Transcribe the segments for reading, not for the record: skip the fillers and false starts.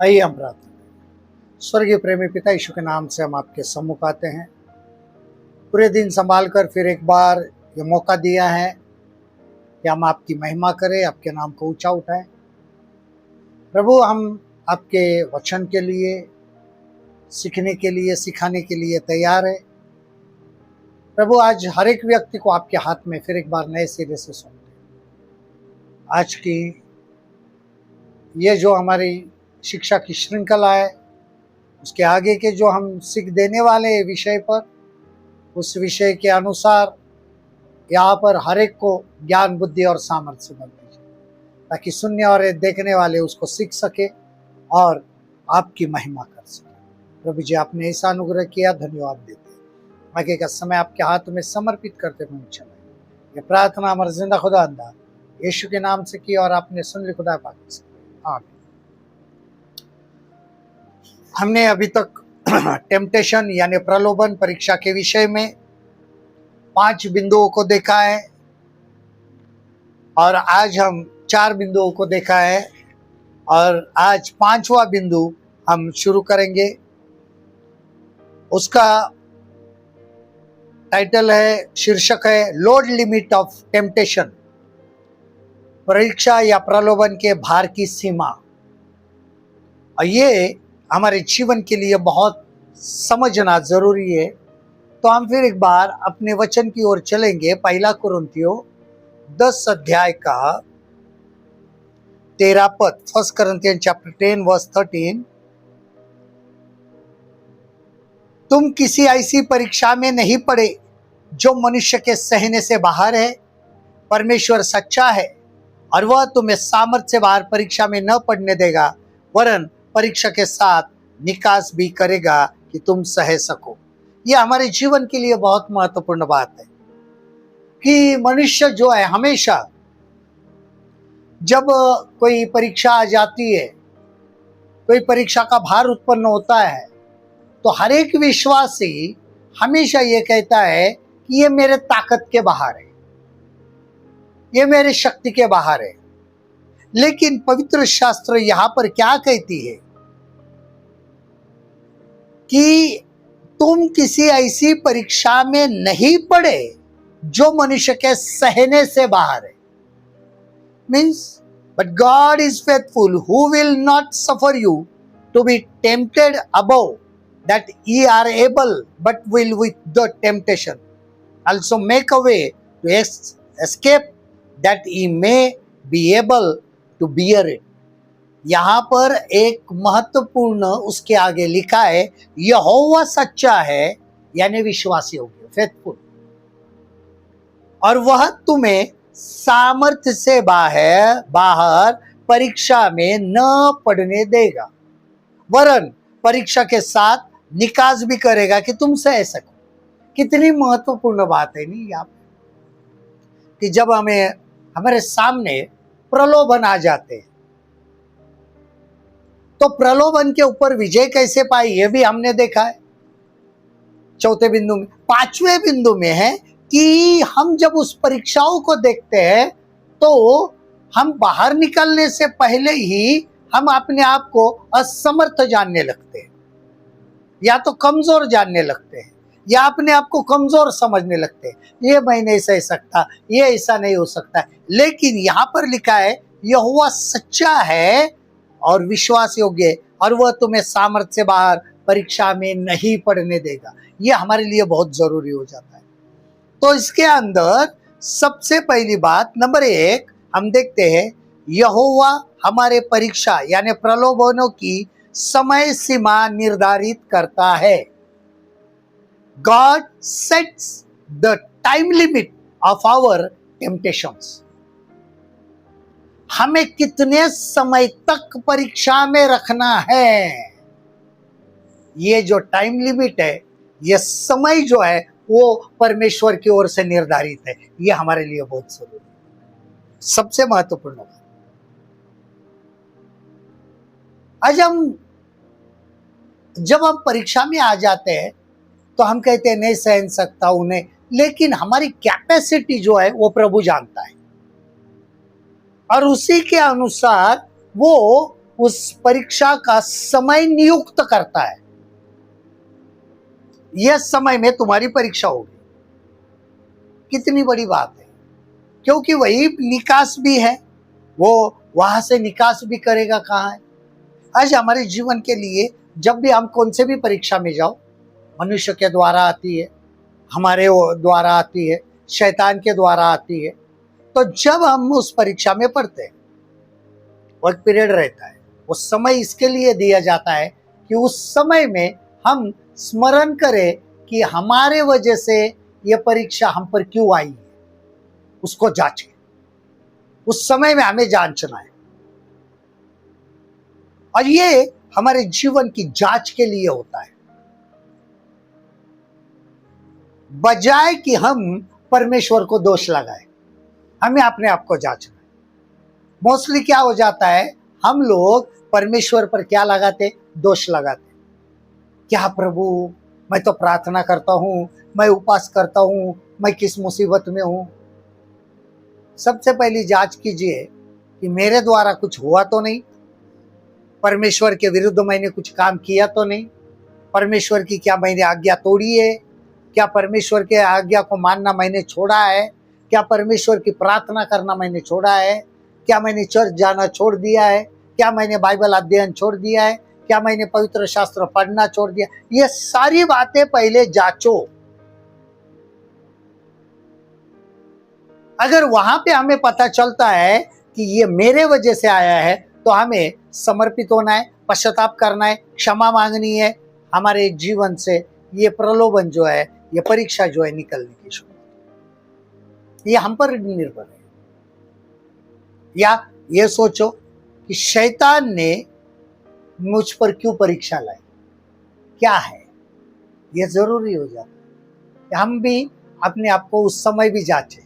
आइए हम प्रार्थना करें। स्वर्गीय प्रेमी पिता, यीशु के नाम से हम आपके सम्मुख आते हैं। पूरे दिन संभाल कर फिर एक बार ये मौका दिया है कि हम आपकी महिमा करें, आपके नाम को ऊंचा उठाएं। प्रभु, हम आपके वचन के लिए, सीखने के लिए, सिखाने के लिए तैयार है। प्रभु, आज हर एक व्यक्ति को आपके हाथ में फिर एक बार नए सिरे से सौंपते हैं। आज की ये जो हमारी शिक्षा की श्रृंखला है, उसके आगे के जो हम सीख देने वाले विषय पर, उस विषय के अनुसार यहाँ पर हर एक को ज्ञान, बुद्धि और सामर्थ्य से भर दीजिए, ताकि सुनने और देखने वाले उसको सीख सके और आपकी महिमा कर सके। प्रभु जी, आपने ऐसा अनुग्रह किया, धन्यवाद देते हैं। आगे का समय आपके हाथ में समर्पित करते हुए चले। ये प्रार्थना हमारे जिंदा खुदा अंदा यीशु के नाम से की और आपने सुन ली, खुदा पाक से। आमीन। हमने अभी तक टेम्पटेशन यानी प्रलोभन परीक्षा के विषय में 5 बिंदुओं को देखा है और आज हम 4 बिंदुओं को देखा है और आज 5वां बिंदु हम शुरू करेंगे। उसका टाइटल है, शीर्षक है लोड लिमिट ऑफ टेम्पटेशन, परीक्षा या प्रलोभन के भार की सीमा। और ये हमारे जीवन के लिए बहुत समझना जरूरी है। तो हम फिर एक बार अपने वचन की ओर चलेंगे। 1 कुरिन्थियों 10 अध्याय का 13 पद, 1 Corinthians chapter 10 verse 13। तुम किसी ऐसी परीक्षा में नहीं पड़े जो मनुष्य के सहने से बाहर है। परमेश्वर सच्चा है और वह तुम्हें सामर्थ्य से बाहर परीक्षा में न पड़ने देगा, वरन परीक्षा के साथ निकास भी करेगा कि तुम सह सको। यह हमारे जीवन के लिए बहुत महत्वपूर्ण बात है कि मनुष्य जो है, हमेशा जब कोई परीक्षा आ जाती है, कोई परीक्षा का भार उत्पन्न होता है, तो हर एक विश्वासी हमेशा ये कहता है कि ये मेरे ताकत के बाहर है, ये मेरे शक्ति के बाहर है। लेकिन पवित्र शास्त्र यहां पर क्या कहती है कि तुम किसी ऐसी परीक्षा में नहीं पड़े जो मनुष्य के सहने से बाहर है। Means, but God is faithful who will not suffer you to be tempted above that ye are able, but will with the temptation also make a way to escape that ye may be able to bear it। यहाँ पर एक महत्वपूर्ण उसके आगे लिखा है, यहोवा सच्चा है यानी विश्वासी होगी, फेथफुल, और वह तुम्हें सामर्थ्य से बाहर परीक्षा में न पड़ने देगा, वरन परीक्षा के साथ निकास भी करेगा कि तुम सह सको। कितनी महत्वपूर्ण बात है नहीं यहाँ कि जब हमारे सामने प्रलोभन आ जाते हैं, तो प्रलोभन के ऊपर विजय कैसे पाए ये भी हमने देखा है। 4 बिंदु में, 5वें बिंदु में है कि हम जब उस परीक्षाओं को देखते हैं तो हम बाहर निकलने से पहले ही हम अपने आप को असमर्थ जानने लगते हैं, या तो कमजोर जानने लगते हैं, या अपने आप को कमजोर समझने लगते हैं। ये मैं नहीं सह सकता, ये ऐसा नहीं हो सकता। लेकिन यहाँ पर लिखा है, यहोवा सच्चा है और विश्वास योग्य, और वह तुम्हें सामर्थ्य से बाहर परीक्षा में नहीं पड़ने देगा। ये हमारे लिए बहुत जरूरी हो जाता है। तो इसके अंदर सबसे पहली बात, नंबर 1 हम देखते हैं, यहोवा हमारे परीक्षा यानी प्रलोभनों की समय सीमा निर्धारित करता है। God sets the time limit of our temptations। हमें कितने समय तक परीक्षा में रखना है, ये जो टाइम लिमिट है, ये समय जो है वो परमेश्वर की ओर से निर्धारित है। ये हमारे लिए बहुत जरूरी है, सबसे महत्वपूर्ण बात। आज जब हम परीक्षा में आ जाते हैं तो हम कहते हैं नहीं सहन सकता उन्हें, लेकिन हमारी कैपेसिटी जो है वो प्रभु जानता है और उसी के अनुसार वो उस परीक्षा का समय नियुक्त करता है। यह समय में तुम्हारी परीक्षा होगी। कितनी बड़ी बात है, क्योंकि वही निकास भी है, वो वहां से निकास भी करेगा कहाँ है। आज हमारे जीवन के लिए जब भी हम कौन से भी परीक्षा में जाओ, मनुष्य के द्वारा आती है, हमारे द्वारा आती है, शैतान के द्वारा आती है, तो जब हम उस परीक्षा में पढ़ते हैं, वर्क पीरियड रहता है, वो समय इसके लिए दिया जाता है कि उस समय में हम स्मरण करें कि हमारे वजह से ये परीक्षा हम पर क्यों आई है, उसको जांचें। उस समय में हमें जांचना है, और ये हमारे जीवन की जांच के लिए होता है, बजाय कि हम परमेश्वर को दोष लगाएं। हमें अपने आप को जांचना है। मोस्टली क्या हो जाता है, हम लोग परमेश्वर पर क्या लगाते, दोष लगाते। क्या प्रभु, मैं तो प्रार्थना करता हूं, मैं उपवास करता हूं, मैं किस मुसीबत में हूं। सबसे पहली जांच कीजिए कि मेरे द्वारा कुछ हुआ तो नहीं, परमेश्वर के विरुद्ध मैंने कुछ काम किया तो नहीं, परमेश्वर की क्या मैंने आज्ञा तोड़ी है, क्या परमेश्वर के आज्ञा को मानना मैंने छोड़ा है, क्या परमेश्वर की प्रार्थना करना मैंने छोड़ा है, क्या मैंने चर्च जाना छोड़ दिया है, क्या मैंने बाइबल अध्ययन छोड़ दिया है, क्या मैंने पवित्र शास्त्र पढ़ना छोड़ दिया। ये सारी बातें पहले जांचो। अगर वहां पे हमें पता चलता है कि ये मेरे वजह से आया है, तो हमें समर्पित होना है, पश्चाताप करना है, क्षमा मांगनी है। हमारे जीवन से ये प्रलोभन जो है, ये परीक्षा जो है, निकलने की शुरुआत, ये हम पर निर्भर है। या ये सोचो कि शैतान ने मुझ पर क्यों परीक्षा लाई, क्या है, ये जरूरी हो जाता है कि हम भी अपने आप को उस समय भी जांचें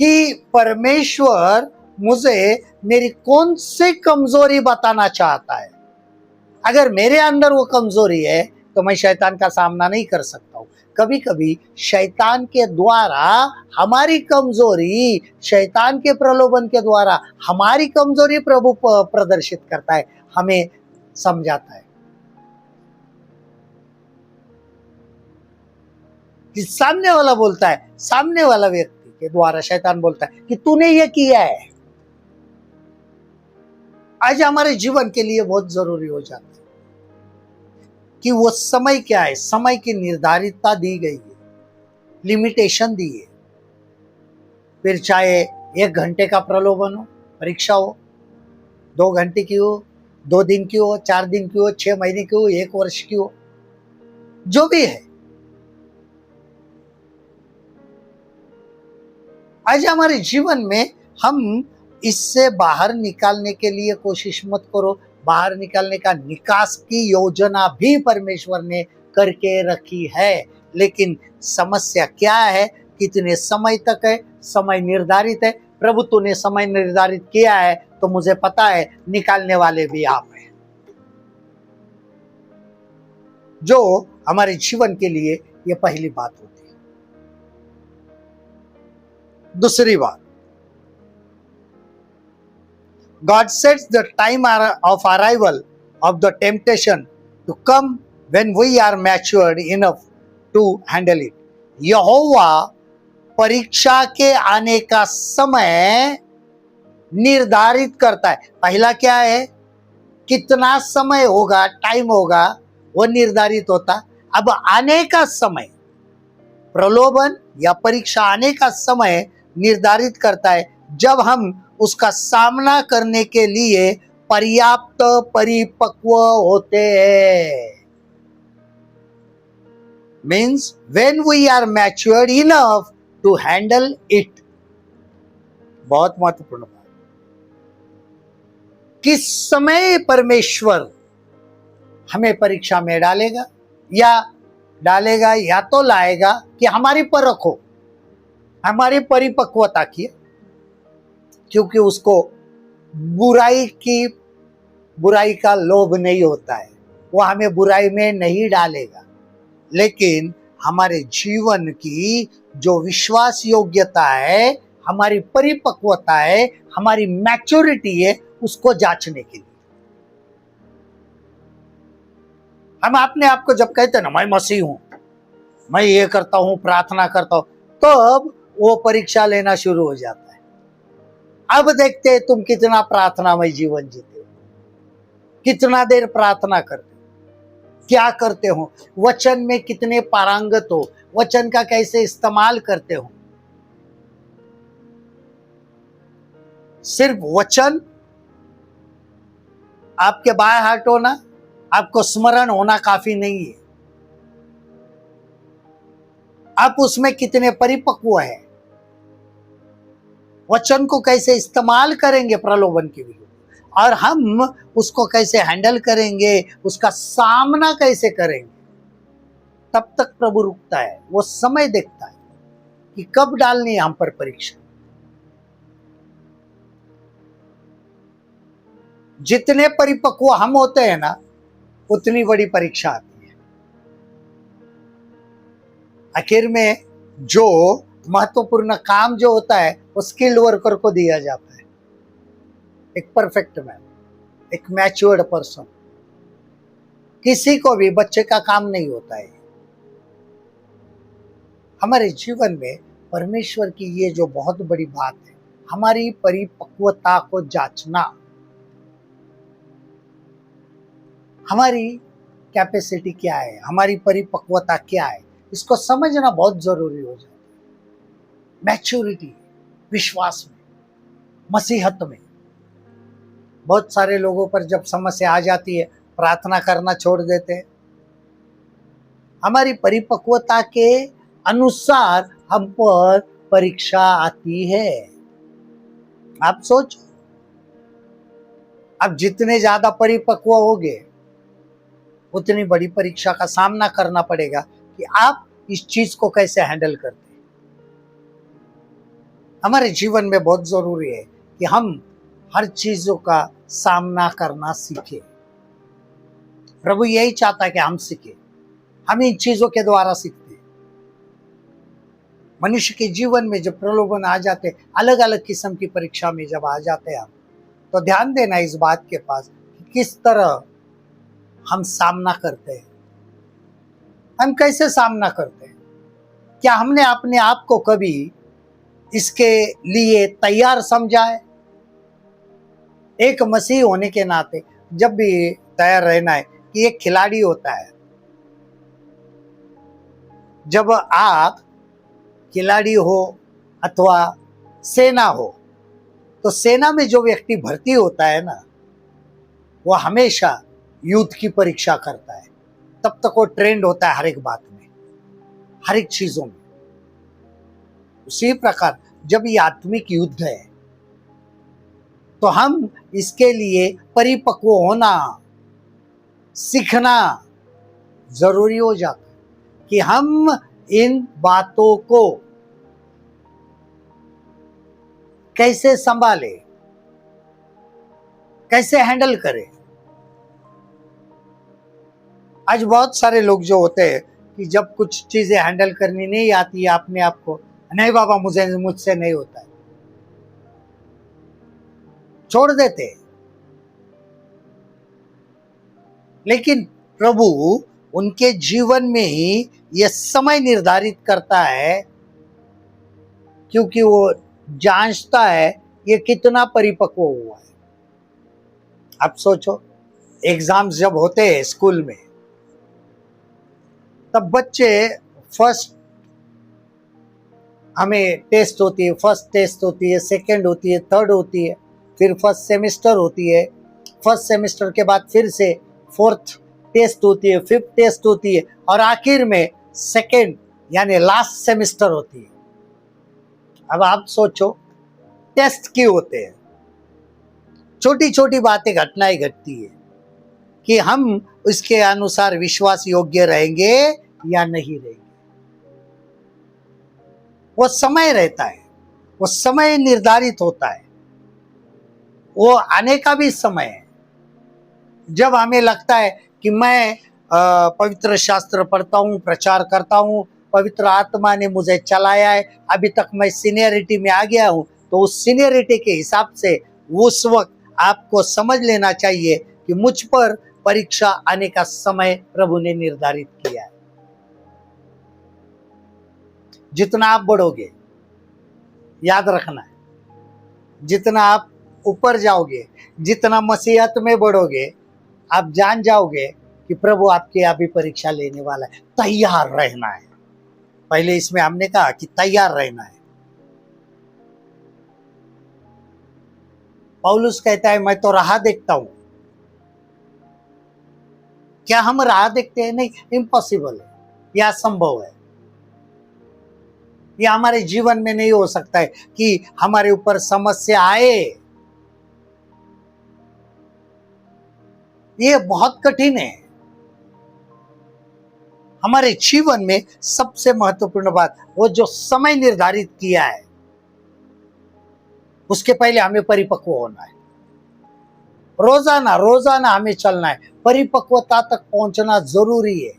कि परमेश्वर मुझे मेरी कौन सी कमजोरी बताना चाहता है। अगर मेरे अंदर वो कमजोरी है तो मैं शैतान का सामना नहीं कर सकता हूं। कभी कभी शैतान के द्वारा हमारी कमजोरी, शैतान के प्रलोभन के द्वारा हमारी कमजोरी प्रभु प्रदर्शित करता है, हमें समझाता है कि सामने वाला बोलता है, सामने वाला व्यक्ति के द्वारा शैतान बोलता है कि तूने ये किया है। आज हमारे जीवन के लिए बहुत जरूरी हो जाता है कि वो समय क्या है, समय की निर्धारितता दी गई है, लिमिटेशन दी है। फिर चाहे 1 घंटे का प्रलोभन हो, परीक्षा हो, 2 घंटे की हो, 2 दिन की हो, 4 दिन की हो, 6 महीने की हो, 1 वर्ष की हो, जो भी है। आज हमारे जीवन में हम इससे बाहर निकालने के लिए कोशिश मत करो। बाहर निकालने का निकास की योजना भी परमेश्वर ने करके रखी है, लेकिन समस्या क्या है, कितने समय तक है, समय निर्धारित है। प्रभु तूने समय निर्धारित किया है तो मुझे पता है निकालने वाले भी आप हैं। जो हमारे जीवन के लिए ये पहली बात होती है। दूसरी बात, God sets the time of arrival of the temptation to come when we are matured enough to handle it. यहोवा परीक्षा के आने का समय निर्धारित करता है। पहला क्या है, कितना समय होगा, टाइम होगा, वो निर्धारित होता। अब आने का समय, प्रलोभन या परीक्षा आने का समय निर्धारित करता है जब हम उसका सामना करने के लिए पर्याप्त परिपक्व होते हैं। Means when we are matured enough to handle it। बहुत महत्वपूर्ण बात, किस समय परमेश्वर हमें परीक्षा में डालेगा या तो लाएगा कि हमारी परख हो, हमारी परिपक्वता की, क्योंकि उसको बुराई का लोभ नहीं होता है, वो हमें बुराई में नहीं डालेगा। लेकिन हमारे जीवन की जो विश्वास योग्यता है, हमारी परिपक्वता है, हमारी मैच्योरिटी है, उसको जांचने के लिए। हम अपने आप को जब कहते हैं ना, मैं मसीह हूं, मैं ये करता हूं, प्रार्थना करता हूं, तो अब वो परीक्षा लेना शुरू हो जाता है। अब देखते हैं तुम कितना प्रार्थनामय जीवन जीते हो, कितना देर प्रार्थना करते हो, क्या करते हो, वचन में कितने पारंगत हो, वचन का कैसे इस्तेमाल करते हो। सिर्फ वचन आपके बाय हार्ट होना, आपको स्मरण होना काफी नहीं है। आप उसमें कितने परिपक्व हैं, वचन को कैसे इस्तेमाल करेंगे प्रलोभन के विरुद्ध, और हम उसको कैसे हैंडल करेंगे, उसका सामना कैसे करेंगे, तब तक प्रभु रुकता है। वो समय देखता है कि कब डालनी है हम पर परीक्षा। जितने परिपक्व हम होते हैं ना, उतनी बड़ी परीक्षा आती है। आखिर में जो महत्वपूर्ण काम जो होता है वो स्किल्ड वर्कर को दिया जाता है, एक परफेक्ट मैन, एक मैच्योर्ड पर्सन। किसी को भी बच्चे का काम नहीं होता है। हमारे जीवन में परमेश्वर की ये जो बहुत बड़ी बात है, हमारी परिपक्वता को जांचना, हमारी कैपेसिटी क्या है, हमारी परिपक्वता क्या है, इसको समझना बहुत जरूरी हो जाता है। मैच्योरिटी, विश्वास में, मसीहत में। बहुत सारे लोगों पर जब समस्या आ जाती है, प्रार्थना करना छोड़ देते हैं। हमारी परिपक्वता के अनुसार हम पर परीक्षा आती है। आप सोचो, अब जितने ज्यादा परिपक्व होगे, उतनी बड़ी परीक्षा का सामना करना पड़ेगा कि आप इस चीज को कैसे हैंडल करते हैं। हमारे जीवन में बहुत जरूरी है कि हम हर चीजों का सामना करना सीखें। प्रभु यही चाहता है कि हम सीखें। हम इन चीजों के द्वारा सीखते हैं। मनुष्य के जीवन में जब प्रलोभन आ जाते, अलग अलग किस्म की परीक्षा में जब आ जाते हैं हम, तो ध्यान देना इस बात के पास कि किस तरह हम सामना करते हैं। हम कैसे सामना करते हैं? क्या हमने अपने आप को कभी इसके लिए तैयार समझा है? एक मसीह होने के नाते जब भी तैयार रहना है कि एक खिलाड़ी होता है। जब आप खिलाड़ी हो अथवा सेना हो, तो सेना में जो व्यक्ति भर्ती होता है ना, वो हमेशा युद्ध की परीक्षा करता है। तब तक वो ट्रेंड होता है हर एक बात में, हर एक चीजों में। उसी प्रकार जब ये आत्मिक युद्ध है, तो हम इसके लिए परिपक्व होना, सीखना जरूरी हो जाता है कि हम इन बातों को कैसे संभाले, कैसे हैंडल करें। आज बहुत सारे लोग जो होते हैं कि जब कुछ चीजें हैंडल करनी नहीं आती है अपने आप को, नहीं बाबा मुझसे नहीं होता है, छोड़ देते। लेकिन प्रभु उनके जीवन में ही यह समय निर्धारित करता है, क्योंकि वो जांचता है ये कितना परिपक्व हुआ है। आप सोचो, एग्जाम्स जब होते हैं स्कूल में, तब बच्चे फर्स्ट, हमें टेस्ट होती है, फर्स्ट टेस्ट होती है, सेकंड होती है, थर्ड होती है, फिर फर्स्ट सेमेस्टर होती है, फर्स्ट सेमेस्टर के बाद फिर से फोर्थ टेस्ट होती है, फिफ्थ टेस्ट होती है, और आखिर में सेकंड यानी लास्ट सेमेस्टर होती है। अब आप सोचो, टेस्ट क्यों होते हैं? छोटी छोटी बातें, घटनाएं घटती है कि हम उसके अनुसार विश्वास योग्य रहेंगे या नहीं रहेंगे। वो समय रहता है, वो समय निर्धारित होता है, वो आने का भी समय है। जब हमें लगता है कि मैं पवित्र शास्त्र पढ़ता हूँ, प्रचार करता हूँ, पवित्र आत्मा ने मुझे चलाया है, अभी तक मैं सीनियरिटी में आ गया हूँ, तो उस सीनियरिटी के हिसाब से उस वक्त आपको समझ लेना चाहिए कि मुझ पर परीक्षा आने का समय प्रभु ने निर्धारित किया है। जितना आप बढ़ोगे, याद रखना है, जितना आप ऊपर जाओगे, जितना मसीहत में बढ़ोगे, आप जान जाओगे कि प्रभु आपकी अभी परीक्षा लेने वाला है। तैयार रहना है। पहले इसमें हमने कहा कि तैयार रहना है। पौलुस कहता है, मैं तो राह देखता हूं। क्या हम राह देखते हैं? नहीं, इम्पॉसिबल है, यह असंभव है। यह हमारे जीवन में नहीं हो सकता है कि हमारे ऊपर समस्या आए। यह बहुत कठिन है। हमारे जीवन में सबसे महत्वपूर्ण बात, वो जो समय निर्धारित किया है, उसके पहले हमें परिपक्व होना है। रोजाना रोजाना हमें चलना है, परिपक्वता तक पहुंचना जरूरी है।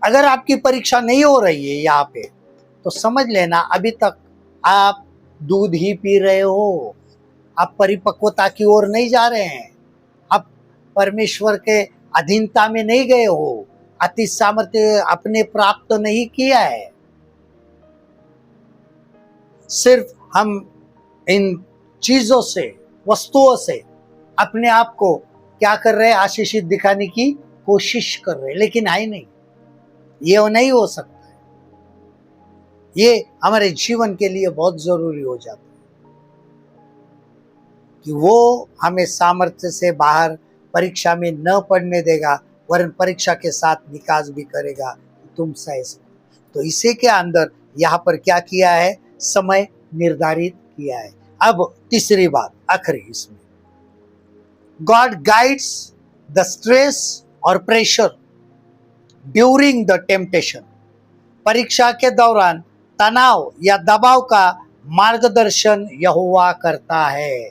अगर आपकी परीक्षा नहीं हो रही है यहाँ पे, तो समझ लेना अभी तक आप दूध ही पी रहे हो, आप परिपक्वता की ओर नहीं जा रहे हैं, आप परमेश्वर के अधीनता में नहीं गए हो, अति सामर्थ्य अपने प्राप्त नहीं किया है। सिर्फ हम इन चीजों से, वस्तुओं से अपने आप को क्या कर रहे हैं? आशीषित दिखाने की कोशिश कर रहे हैं, लेकिन है नहीं। ये नहीं हो सकता है। ये हमारे जीवन के लिए बहुत जरूरी हो जाता है कि वो हमें सामर्थ्य से बाहर परीक्षा में न पढ़ने देगा, वरन परीक्षा के साथ निकास भी करेगा कि तुम सही। तो इसी के अंदर यहाँ पर क्या किया है? समय निर्धारित किया है। अब तीसरी बात, आखिरी इसमें, गॉड गाइड्स द स्ट्रेस और प्रेशर ड्यूरिंग द टेम्पटेशन। परीक्षा के दौरान तनाव या दबाव का मार्गदर्शन यहोवा करता है।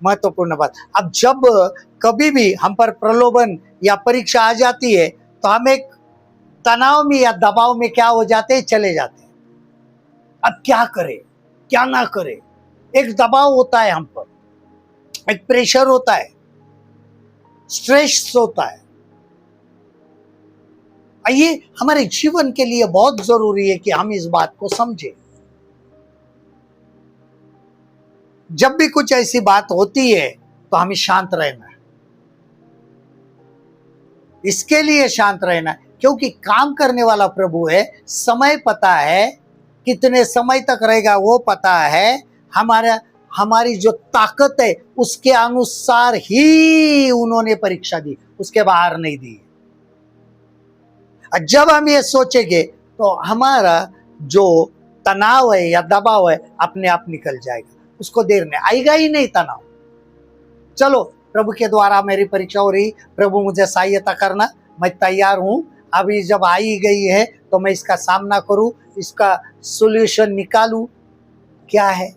महत्वपूर्ण बात। अब जब कभी भी हम पर प्रलोभन या परीक्षा आ जाती है, तो हम एक तनाव में या दबाव में क्या हो जाते हैं? चले जाते हैं। अब क्या करें, क्या ना करें? एक दबाव होता है हम पर, एक प्रेशर होता है, स्ट्रेस होता है। ये हमारे जीवन के लिए बहुत जरूरी है कि हम इस बात को समझें। जब भी कुछ ऐसी बात होती है तो हमें शांत रहना है। इसके लिए शांत रहना है क्योंकि काम करने वाला प्रभु है। समय पता है, कितने समय तक रहेगा वो पता है। हमारी जो ताकत है उसके अनुसार ही उन्होंने परीक्षा दी, उसके बाहर नहीं दी। जब हम ये सोचेंगे तो हमारा जो तनाव है या दबाव है अपने आप निकल जाएगा, उसको देर में आएगा ही नहीं तनाव। चलो, प्रभु के द्वारा मेरी परीक्षा हो रही, प्रभु मुझे सहायता करना, मैं तैयार हूं। अभी जब आई गई है तो मैं इसका सामना करूं, इसका सॉल्यूशन निकालूं। क्या है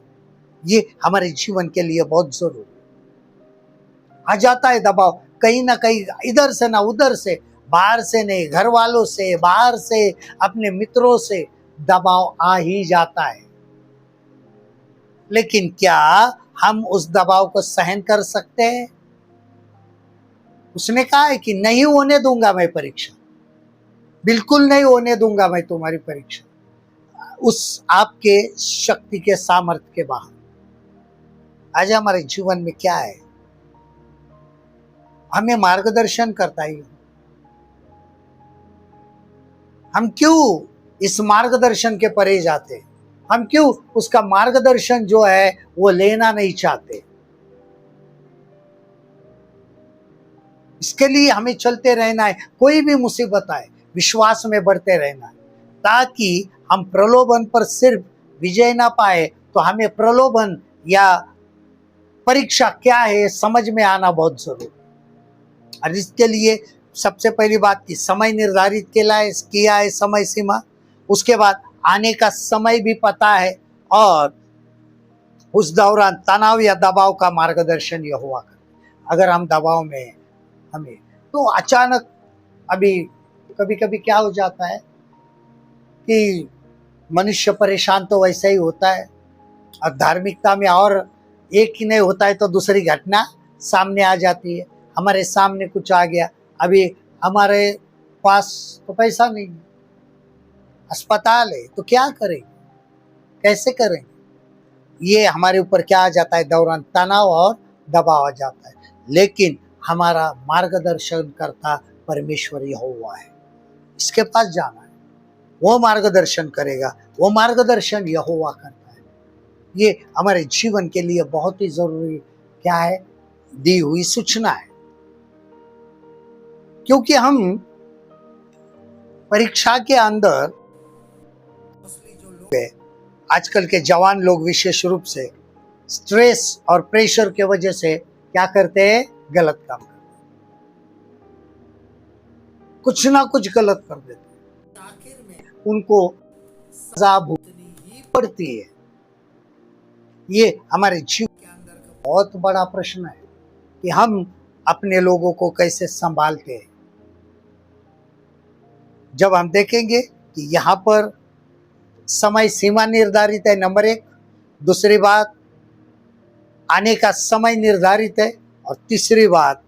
ये? हमारे जीवन के लिए बहुत जरूरी आ जाता है दबाव, कहीं ना कहीं, इधर से ना उधर से, बाहर से नहीं, घर वालों से, बाहर से, अपने मित्रों से दबाव आ ही जाता है। लेकिन क्या हम उस दबाव को सहन कर सकते हैं? उसने कहा है कि नहीं होने दूंगा मैं परीक्षा, बिल्कुल नहीं होने दूंगा मैं तुम्हारी परीक्षा, उस आपके शक्ति के सामर्थ्य के बाहर। आज हमारे जीवन में क्या है? हमें मार्गदर्शन करता है। हम क्यों इस मार्गदर्शन के परे जाते? हम क्यों उसका मार्गदर्शन जो है वो लेना नहीं चाहते? इसके लिए हमें चलते रहना है। कोई भी मुसीबत आए, विश्वास में बढ़ते रहना है, ताकि हम प्रलोभन पर सिर्फ विजय ना पाए, तो हमें प्रलोभन या परीक्षा क्या है समझ में आना बहुत जरूरी। और इसके लिए सबसे पहली बात की समय निर्धारित किया है, समय सीमा। उसके बाद आने का समय भी पता है, और उस दौरान तनाव या दबाव का मार्गदर्शन यहोवा करता है। अगर हम दबाव में हमें तो अचानक अभी कभी कभी क्या हो जाता है कि मनुष्य परेशान तो वैसे ही होता है, और धार्मिकता में और एक ही नहीं होता है तो दूसरी घटना सामने आ जाती है। हमारे सामने कुछ आ गया, अभी हमारे पास तो पैसा नहीं है, अस्पताल है, तो क्या करेंगे, कैसे करेंगे? ये हमारे ऊपर क्या आ जाता है, दौरान तनाव और दबाव आ जाता है। लेकिन हमारा मार्गदर्शन करता परमेश्वर यहोवा है, इसके पास जाना है, वो मार्गदर्शन करेगा, वो मार्गदर्शन यहोवा करता है। ये हमारे जीवन के लिए बहुत ही जरूरी क्या है, दी हुई सूचना है। क्योंकि हम परीक्षा के अंदर जो लोग हैं, आजकल के जवान लोग विशेष रूप से स्ट्रेस और प्रेशर के वजह से क्या करते हैं, गलत काम करते हैं, कुछ ना कुछ गलत कर देते हैं, आखिर में उनको सजा भुगतनी ही पड़ती है। ये हमारे जीवन के अंदर का बहुत बड़ा प्रश्न है कि हम अपने लोगों को कैसे संभालते हैं। जब हम देखेंगे कि यहाँ पर समय सीमा निर्धारित है, नंबर एक, दूसरी बात आने का समय निर्धारित है, और तीसरी बात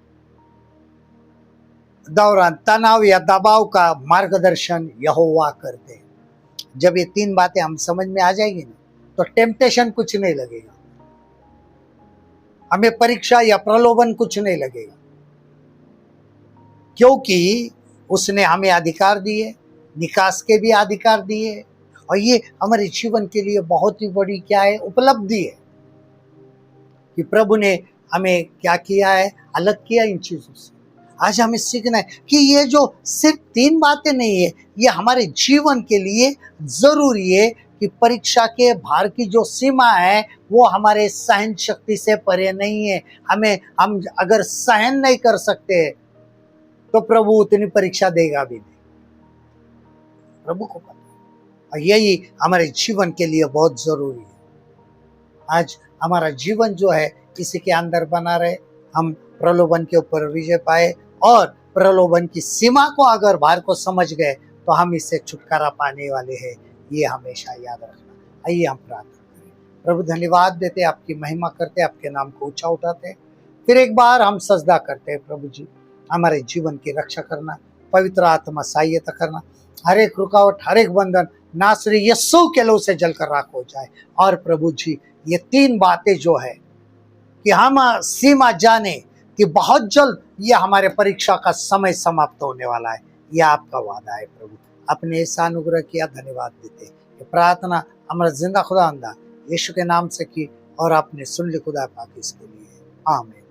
दौरान तनाव या दबाव का मार्गदर्शन यहोवा करते हैं। जब ये तीन बातें हम समझ में आ जाएगी ना, तो टेम्पटेशन कुछ नहीं लगेगा, हमें परीक्षा या प्रलोभन कुछ नहीं लगेगा, क्योंकि उसने हमें अधिकार दिए, निकास के भी अधिकार दिए, और ये हमारे जीवन के लिए बहुत ही बड़ी क्या है, उपलब्धि है कि प्रभु ने हमें क्या किया है, अलग किया इन चीजों से। आज हमें सीखना है कि ये जो सिर्फ तीन बातें नहीं है, ये हमारे जीवन के लिए जरूरी है कि परीक्षा के भार की जो सीमा है वो हमारे सहन शक्ति से परे नहीं है। हम अगर सहन नहीं कर सकते तो प्रभु उतनी परीक्षा देगा भी नहीं, प्रभु को पता है। और यही हमारे जीवन के लिए बहुत जरूरी है। आज हमारा जीवन जो है किसी के अंदर बना रहे, हम प्रलोभन के ऊपर विजय पाए, और प्रलोभन की सीमा को अगर भार को समझ गए तो हम इससे छुटकारा पाने वाले हैं, ये हमेशा याद रखना। आइए हम प्रार्थना करें। प्रभु धन्यवाद देते, आपकी महिमा करते, आपके नाम को ऊंचा उठाते, फिर एक बार हम सजदा करते हैं। प्रभु जी, हमारे जीवन की रक्षा करना, पवित्र आत्मा सहायता करना, हर एक रुकावट, हर एक बंधन नासरी यीशु के लहू से जलकर राख हो जाए। और प्रभु जी, ये तीन बातें जो है कि हम सीमा जाने कि बहुत जल्द यह हमारे परीक्षा का समय समाप्त होने वाला है, यह आपका वादा है। प्रभु अपने ऐसा अनुग्रह किया, धन्यवाद देते। ये प्रार्थना हमारा जिंदा खुदा अंदा यीशु के नाम से की, और आपने सुन ली खुदा पाक, इसके लिए आमीन।